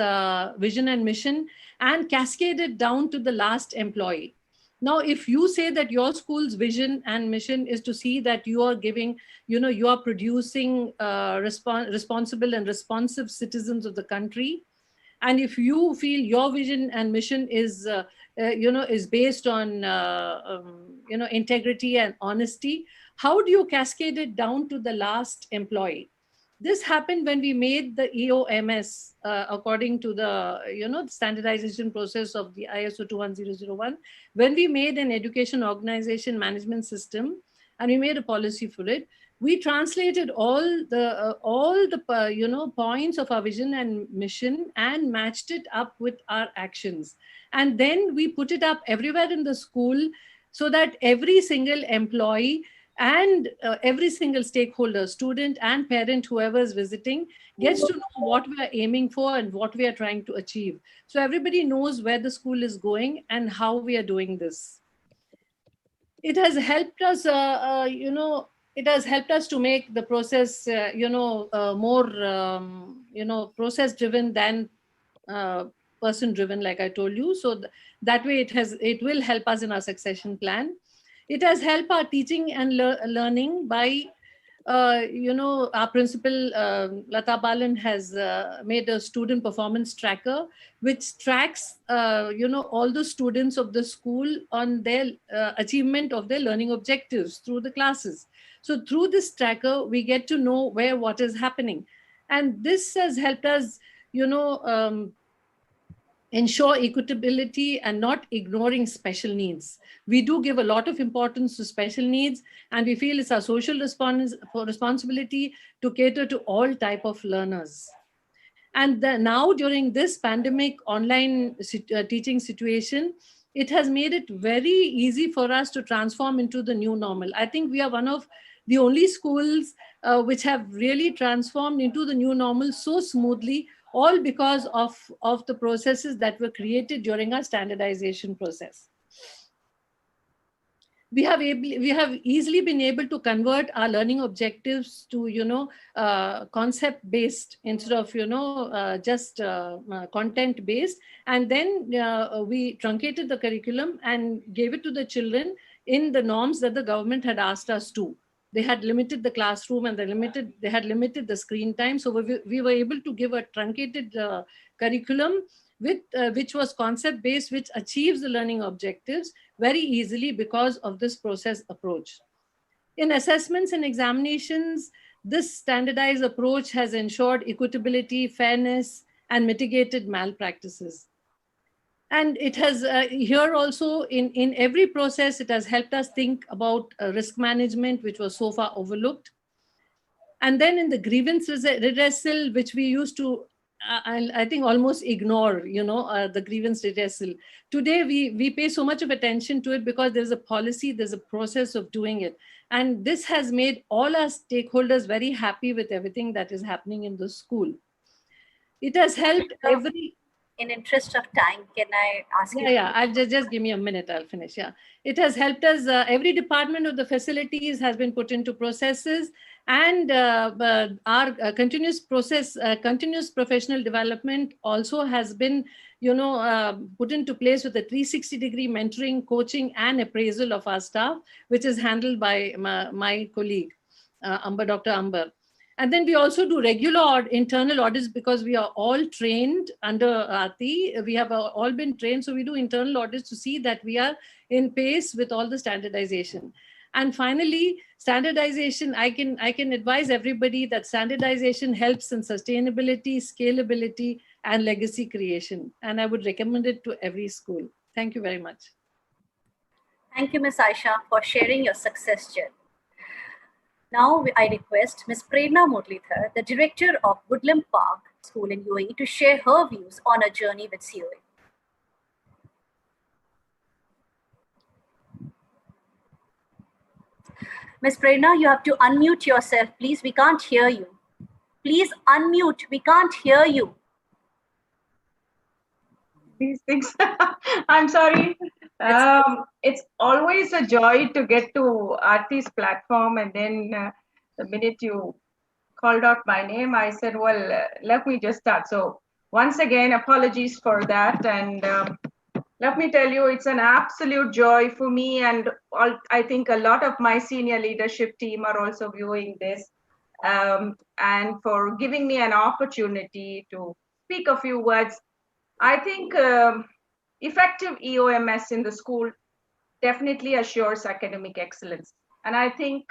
vision and mission and cascaded down to the last employee. Now, if you say that your school's vision and mission is to see that you are giving, you are producing responsible and responsive citizens of the country, and if you feel your vision and mission is is based on integrity and honesty, how do you cascade it down to the last employee? This happened when we made the EOMS according to the standardization process of the ISO 21001. When we made an education organization management system and we made a policy for it, we translated all the points of our vision and mission and matched it up with our actions, and then we put it up everywhere in the school so that every single employee and every single stakeholder, student and parent, whoever is visiting, gets to know what we are aiming for and what we are trying to achieve. So everybody knows where the school is going and how we are doing this. It has helped us, it has helped us to make the process, more, process driven than person driven, like I told you. So that way it will help us in our succession plan. It has helped our teaching and learning by, our principal, Lata Balan, has made a student performance tracker, which tracks, all the students of the school on their achievement of their learning objectives through the classes. So through this tracker, we get to know where what is happening. And this has helped us, ensure equitability and not ignoring special needs. We do give a lot of importance to special needs, and we feel it's our social responsibility to cater to all type of learners. And now during this pandemic online teaching situation, it has made it very easy for us to transform into the new normal. I think we are one of the only schools which have really transformed into the new normal so smoothly, all because of the processes that were created during our standardization process. We have easily been able to convert our learning objectives to concept based instead of just content based, and then we truncated the curriculum and gave it to the children in the norms that the government had asked us to. They had limited the classroom and they had limited the screen time. So we were able to give a truncated curriculum which was concept based, which achieves the learning objectives very easily because of this process approach. In assessments and examinations, this standardized approach has ensured equitability, fairness, and mitigated malpractices. And it has here also in every process, it has helped us think about risk management, which was so far overlooked. And then in the grievance redressal, which we used to, I think, almost ignore, the grievance redressal. Today, we pay so much of attention to it because there's a policy, there's a process of doing it. And this has made all our stakeholders very happy with everything that is happening in the school. It has helped every... In interest of time, can I ask you? Yeah, I'll just give me a minute, I'll finish. Yeah, it has helped us. Every department of the facilities has been put into processes, and our continuous professional development also has been, put into place with a 360-degree mentoring, coaching, and appraisal of our staff, which is handled by my colleague, Dr. Amber. And then we also do regular internal audits because we are all trained under Aarti. We have all been trained. So we do internal audits to see that we are in pace with all the standardization. And finally, standardization, I can advise everybody that standardization helps in sustainability, scalability, and legacy creation. And I would recommend it to every school. Thank you very much. Thank you, Ms. Aisha, for sharing your success journey. Now I request Ms. Prerna Muralidhar, the director of Woodland Park School in UAE, to share her views on her journey with COAE. Ms. Prerna, you have to unmute yourself, please. We can't hear you. Please unmute. We can't hear you. These things. I'm sorry. It's always a joy to get to Aarti's platform, and then the minute you called out my name, I said, well, let me just start. So once again, apologies for that. And Let me tell you, it's an absolute joy for me, and I think a lot of my senior leadership team are also viewing this, and for giving me an opportunity to speak a few words. I think effective EOMS in the school definitely assures academic excellence. And I think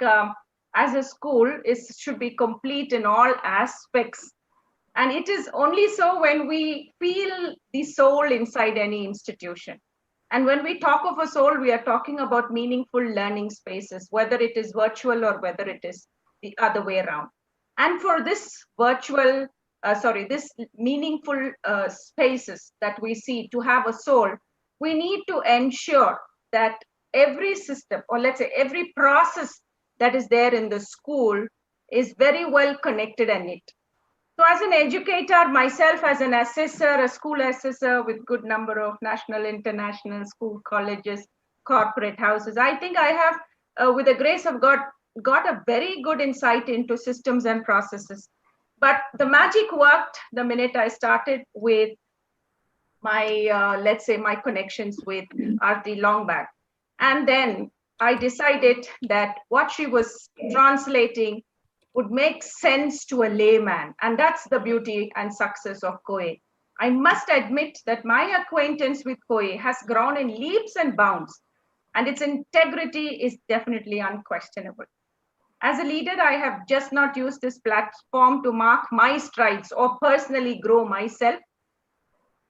as a school, it should be complete in all aspects. And it is only so when we feel the soul inside any institution. And when we talk of a soul, we are talking about meaningful learning spaces, whether it is virtual or whether it is the other way around. And for this this meaningful spaces that we see to have a soul, we need to ensure that every system, or let's say every process that is there in the school, is very well connected and knit. So as an educator, myself as an assessor, a school assessor with good number of national, international school colleges, corporate houses, I think I have, with the grace of God, got a very good insight into systems and processes. But the magic worked the minute I started with my, let's say, my connections with Aarti long back. And then I decided that what she was translating would make sense to a layman. And that's the beauty and success of COAE. I must admit that my acquaintance with COAE has grown in leaps and bounds, and its integrity is definitely unquestionable. As a leader, I have just not used this platform to mark my strides or personally grow myself,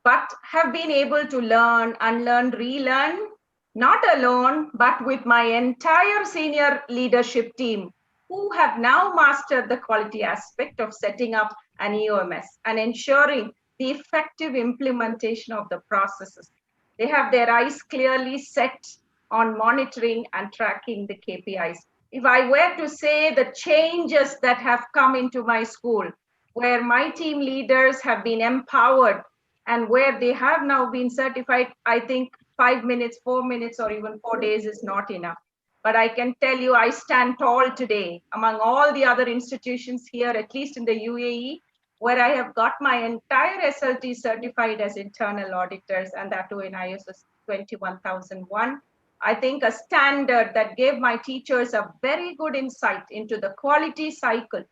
but have been able to learn, unlearn, relearn, not alone, but with my entire senior leadership team, who have now mastered the quality aspect of setting up an EOMS and ensuring the effective implementation of the processes. They have their eyes clearly set on monitoring and tracking the KPIs. If I were to say the changes that have come into my school, where my team leaders have been empowered and where they have now been certified, I think 5 minutes, 4 minutes, or even 4 days is not enough. But I can tell you, I stand tall today among all the other institutions here, at least in the UAE, where I have got my entire SLT certified as internal auditors, and that too in ISO 21001. I think a standard that gave my teachers a very good insight into the quality cycle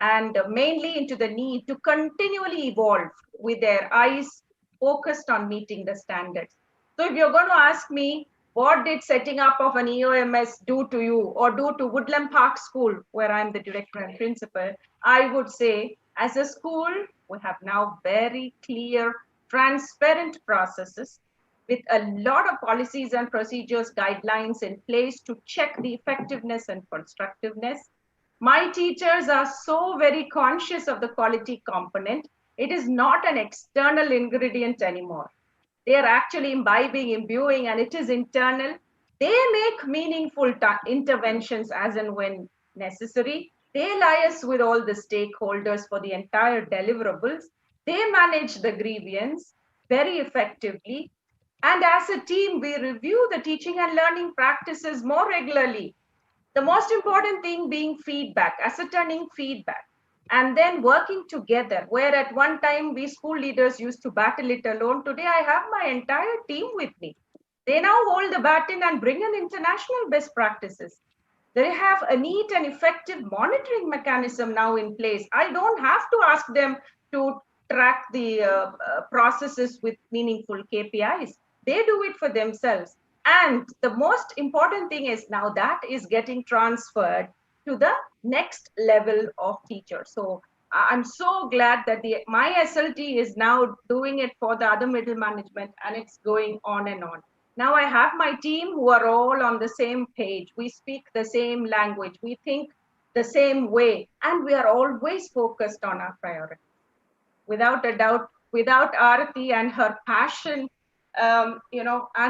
and mainly into the need to continually evolve with their eyes focused on meeting the standards. So if you're going to ask me, what did setting up of an EOMS do to you or do to Woodland Park School, where I'm the director and principal, I would say, as a school, we have now very clear, transparent processes with a lot of policies and procedures, guidelines in place to check the effectiveness and constructiveness. My teachers are so very conscious of the quality component. It is not an external ingredient anymore. They are actually imbuing, and it is internal. They make meaningful interventions as and when necessary. They liaise with all the stakeholders for the entire deliverables. They manage the grievance very effectively. And as a team, we review the teaching and learning practices more regularly. The most important thing being feedback, ascertaining feedback, and then working together. Where at one time we school leaders used to battle it alone, today I have my entire team with me. They now hold the baton and bring in international best practices. They have a neat and effective monitoring mechanism now in place. I don't have to ask them to track the processes with meaningful KPIs. They do it for themselves. And the most important thing is now that is getting transferred to the next level of teachers. So I'm so glad that my SLT is now doing it for the other middle management, and it's going on and on. Now I have my team who are all on the same page. We speak the same language. We think the same way, and we are always focused on our priorities. Without a doubt, without Aarti and her passion, and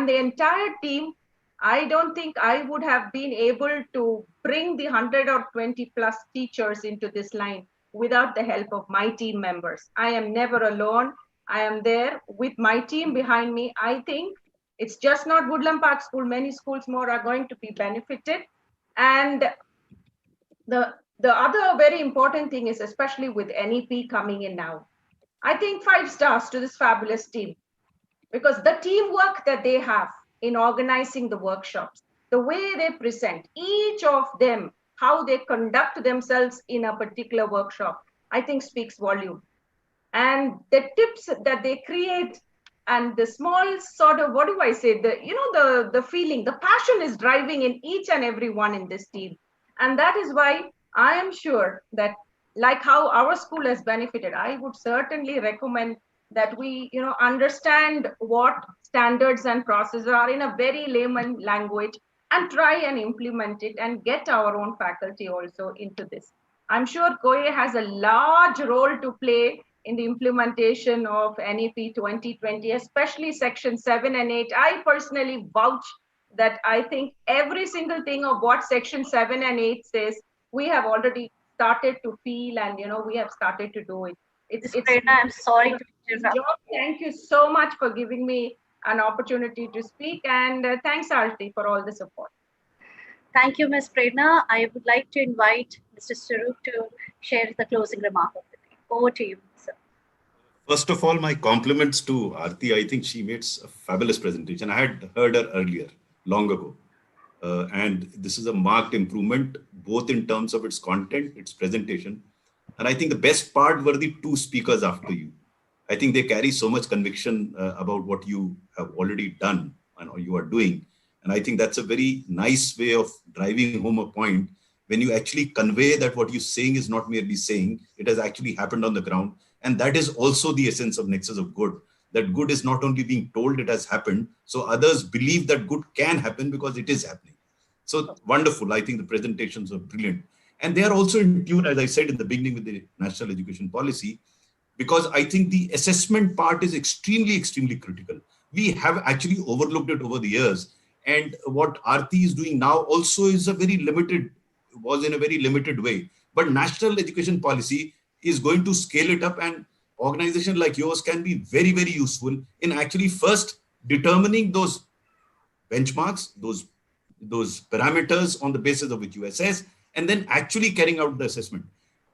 the entire team, I don't think I would have been able to bring the 100 or 20 plus teachers into this line without the help of my team members. I am never alone. I am there with my team behind me. I think it's just not Woodland Park School. Many schools more are going to be benefited. And the other very important thing is, especially with NEP coming in now, I think 5 stars to this fabulous team. because the teamwork that they have in organizing the workshops, the way they present, each of them, how they conduct themselves in a particular workshop, I think speaks volume. And the tips that they create and the small sort of, what do I say, the feeling, the passion is driving in each and every one in this team. And that is why I am sure that, like how our school has benefited, I would certainly recommend that we understand what standards and processes are in a very layman language and try and implement it and get our own faculty also into this. I'm sure COAE has a large role to play in the implementation of NEP 2020, especially section 7 and 8. I personally vouch that I think every single thing of what section 7 and 8 says, we have already started to feel, and we have started to do it. Ms. Prerna, I'm sorry to interrupt. Thank you so much for giving me an opportunity to speak, and thanks, Arti, for all the support. Thank you, Ms. Prerna. I would like to invite Mr. Swaroop to share the closing remark of the day. Over to you, sir. First of all, my compliments to Aarti. I think she made a fabulous presentation. I had heard her earlier, long ago. And this is a marked improvement, both in terms of its content, its presentation. And I think the best part were the two speakers after you. I think they carry so much conviction about what you have already done and what you are doing. And I think that's a very nice way of driving home a point when you actually convey that what you're saying is not merely saying, it has actually happened on the ground. And that is also the essence of Nexus of Good. That good is not only being told it has happened, so others believe that good can happen because it is happening. So wonderful. I think the presentations are brilliant. And they are also in tune, as I said in the beginning, with the National Education Policy, because I think the assessment part is extremely, extremely critical. We have actually overlooked it over the years. And what Aarti is doing now also is was in a very limited way. But National Education Policy is going to scale it up, and organization like yours can be very, very useful in actually first determining those benchmarks, those parameters on the basis of which you assess, and then actually carrying out the assessment.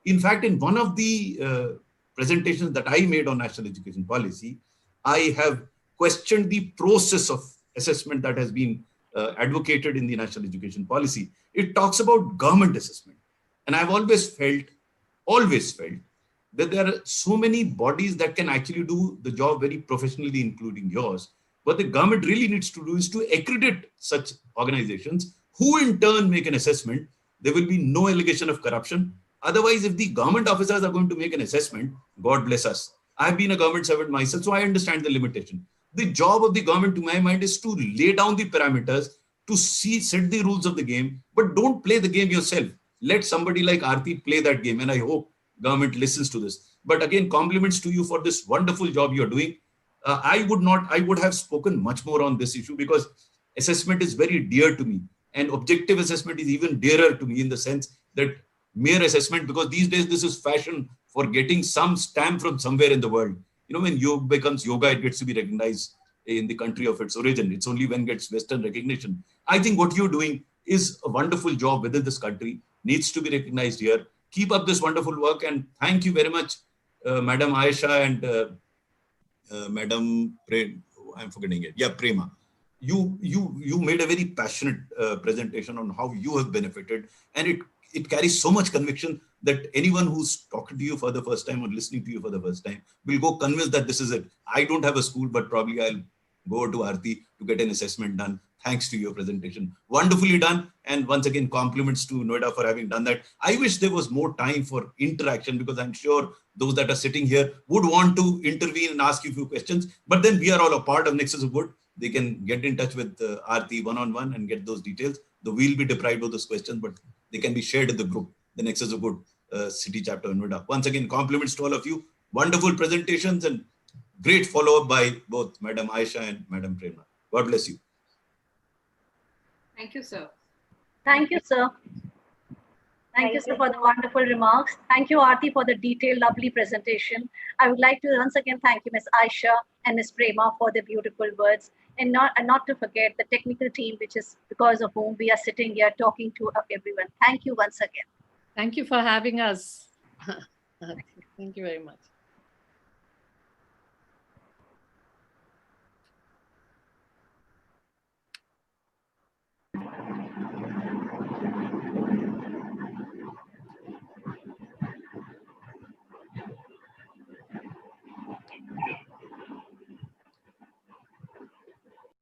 In fact, in one of the presentations that I made on National Education Policy, I have questioned the process of assessment that has been advocated in the National Education Policy. It talks about government assessment. And I've always felt that there are so many bodies that can actually do the job very professionally, including yours. What the government really needs to do is to accredit such organizations who in turn make an assessment. There will be no allegation of corruption. Otherwise, if the government officers are going to make an assessment, God bless us. I've been a government servant myself, so I understand the limitation. The job of the government, to my mind, is to lay down the parameters, to set the rules of the game, but don't play the game yourself. Let somebody like Aarti play that game, and I hope government listens to this. But again, compliments to you for this wonderful job you're doing. I would have spoken much more on this issue because assessment is very dear to me, and objective assessment is even dearer to me in the sense that mere assessment, because these days this is fashion for getting some stamp from somewhere in the world. When yoga becomes yoga, it gets to be recognized in the country of its origin. It's only when it gets Western recognition. I think what you're doing is a wonderful job within this country, needs to be recognized here. Keep up this wonderful work, and thank you very much, Madam Aisha and Madam I'm forgetting it. Yeah, Prema. You made a very passionate presentation on how you have benefited, and it carries so much conviction that anyone who's talking to you for the first time or listening to you for the first time will go convinced that this is it. I don't have a school, but probably I'll go to Aarti to get an assessment done. Thanks to your presentation. Wonderfully done. And once again, compliments to Noida for having done that. I wish there was more time for interaction, because I'm sure those that are sitting here would want to intervene and ask you a few questions. But then we are all a part of Nexus of Good. They can get in touch with Aarti one-on-one and get those details. Though we'll be deprived of those questions, but they can be shared in the group, the Nexus of Good City Chapter in Noida. Once again, compliments to all of you. Wonderful presentations and great follow-up by both Madam Aisha and Madam Prerna. God bless you. Thank you, sir. Thank you, sir. Thank you, sir, for the wonderful remarks. Thank you, Aarti, for the detailed, lovely presentation. I would like to once again thank you, Ms. Aisha and Ms. Prema, for the beautiful words. And not to forget the technical team, which is because of whom we are sitting here talking to everyone. Thank you once again. Thank you for having us. Thank you very much.